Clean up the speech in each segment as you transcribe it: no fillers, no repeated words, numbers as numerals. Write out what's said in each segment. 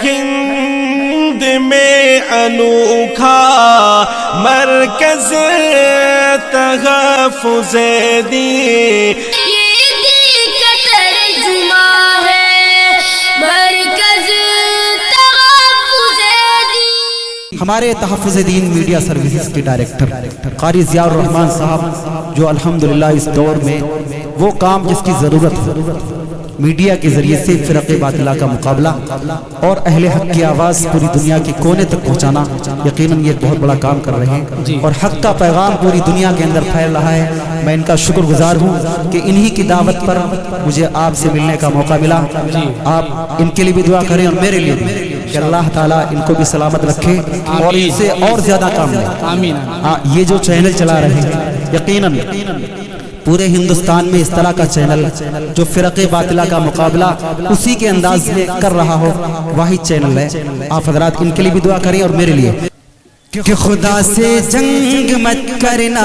ہند میں انوکھا مرکز تحفظ دین، یہ دل کا ترجمہ ہے مرکز تحفظ دین۔ ہمارے تحفظ دین میڈیا سروسز کے ڈائریکٹر قاری ضیاء الرحمن صاحب، جو الحمدللہ اس دور میں وہ کام جس کی ضرورت ہے، میڈیا کے ذریعے سے فرق باطلہ کا مقابلہ اور اہل حق کی آواز پوری دنیا کے کونے تک پہنچانا، یقیناً یہ بہت بڑا کام کر رہے ہیں اور حق کا پیغام پوری دنیا کے اندر پھیل رہا ہے۔ میں ان کا شکر گزار ہوں کہ انہی کی دعوت پر مجھے آپ سے ملنے کا موقع ملا۔ آپ ان کے لیے بھی دعا کریں اور میرے لیے بھی کہ اللہ تعالیٰ ان کو بھی سلامت رکھے اور ان سے اور زیادہ کام لیں۔ آمین۔ یہ جو چینل چلا رہے ہیں، یقیناً پورے ہندوستان میں اس طرح کا چینل جو فرق باطلہ کا مقابلہ اسی کے انداز میں کر رہا ہو، واحد چینل ہے۔ آپ حضرات ان کے لیے بھی دعا کریں اور میرے لیے کہ خدا سے جنگ مت کرنا،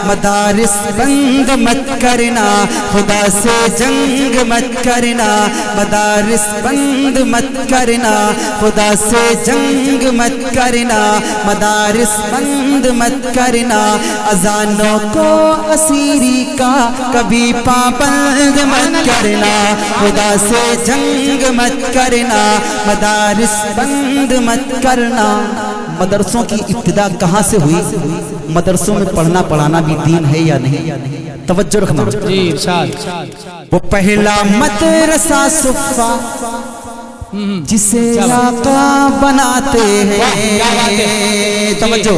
مدارس بند مت کرنا، خدا سے جنگ مت کرنا، مدارس بند مت کرنا، خدا سے جنگ مت کرنا، مدارس بند مت کرنا، اذانوں کو اسیری کا کبھی پابند مت کرنا، خدا سے جنگ مت کرنا، مدارس بند مت کرنا۔ مدرسوں کی ابتدا کہاں سے ہوئی؟ مدرسوں میں پڑھنا پڑھانا بھی دین ہے یا نہیں؟ توجہ رکھنا۔ وہ پہلا مدرسہ صفا جسے آقا بناتے ہیں، توجہ،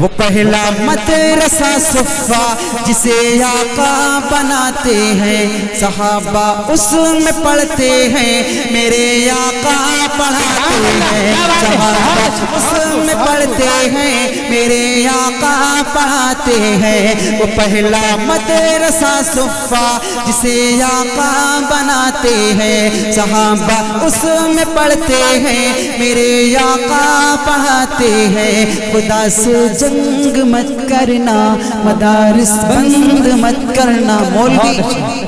وہ پہلا مدرسہ صفا جسے آقا بناتے ہیں، صحابہ اس میں پڑھتے ہیں، میرے آقا پڑھاتے ہیں، صحابہ اس میں پڑھتے ہیں، میرے آقا پڑھاتے ہیں۔ وہ پہلا مدرسہ صفا جسے آقا بناتے ہیں، صحابہ اس میں پڑھتے ہیں، میرے آقا پڑھاتے ہیں۔ خدا سے جنگ مت کرنا، مدارس بند مت کرنا۔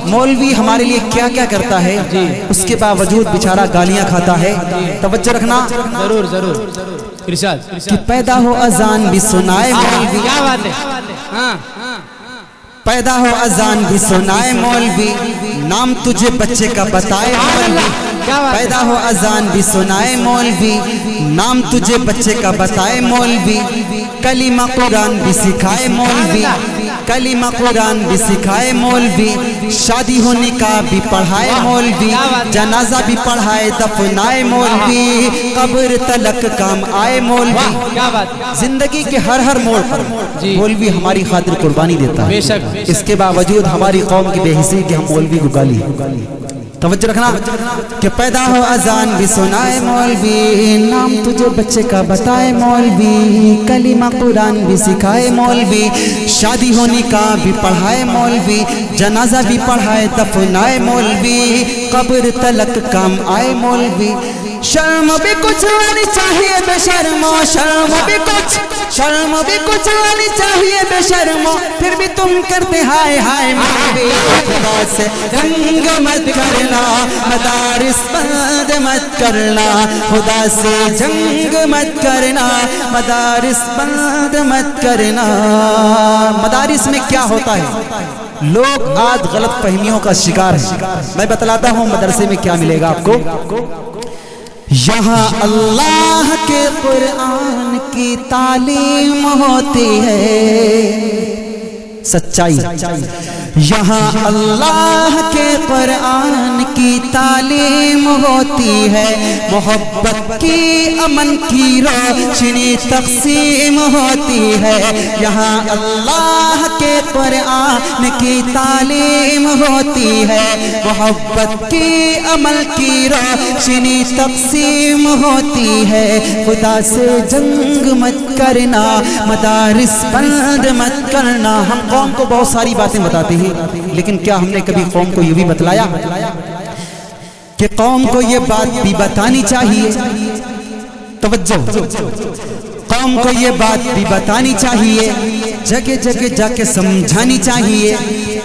مولوی ہمارے لیے کیا کیا کرتا ہے، اس کے باوجود بیچارہ گالیاں کھاتا ہے۔ توجہ رکھنا، ضرور ضرور کہ پیدا ہو اذان بھی سنائے مولوی، کیا بات ہے، ہاں پیدا ہو اذان بھی سنائے مولوی، نام تجھے بچے کا بتائے مولوی، پیدا ہو اذان بھی سنائے مولوی، نام تجھے بچے کا بتائے مولوی، کلمہ قرآن بھی سکھائے مولوی، کلمہ قرآن بھی سکھائے مولوی، شادی ہو نکاح بھی پڑھائے مولوی، جنازہ بھی پڑھائے دفنائے مولوی، قبر تلک کام آئے مولوی۔ زندگی کے ہر موڑ پر مولوی ہماری خاطر قربانی دیتا ہے، اس کے باوجود ہماری قوم کی بے حسی کہ ہم مولوی کو گالی۔ توجہ رکھنا کہ پیدا ہو اذان بھی سنائے مولوی، نام تجھے بچے کا بتائے مولوی، کلمہ قرآن بھی سکھائے مولوی، شادی ہو نکاح بھی پڑھائے مولوی، جنازہ بھی پڑھائے دفنائے مولوی، قبر تلک کام آئے مولوی۔ شرم بھی کچھ آنی چاہیے بے شرمو، شرم بھی کچھ آنی چاہیے بے شرمو، پھر بھی تم کرتے ہائے ہائے مولوی۔ خدا سے جنگ مت کرنا، مدارس بند مت کرنا، خدا سے جنگ مت کرنا، مدارس بند مت کرنا۔ مدارس میں کیا ہوتا ہے؟ لوگ آج غلط فہمیوں کا شکار ہیں۔ میں بتلاتا ہوں مدرسے میں کیا ملے گا آپ کو۔ یہاں اللہ کے قرآن کی تعلیم ہوتی ہے، سچائی، یہاں اللہ کے قرآن کی تعلیم ہوتی ہے، محبت کی امن کی روشنی تقسیم ہوتی ہے، یہاں اللہ کے قرآن کی تعلیم ہوتی ہے، محبت کی عمل کی روشنی تقسیم ہوتی ہے۔ خدا سے جنگ مت کرنا، مدارس بند مت کرنا۔ ہم قوم کو بہت ساری باتیں بتاتے ہیں، لیکن کیا ہم نے کبھی قوم کو یہ بھی بتلایا کہ قوم کو یہ بات بھی بتانی چاہیے؟ توجہ، قوم کو یہ بات بھی بتانی چاہیے، جگہ جگہ جا کے سمجھانی چاہیے،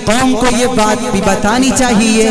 قوم کو یہ بات بھی بتانی چاہیے،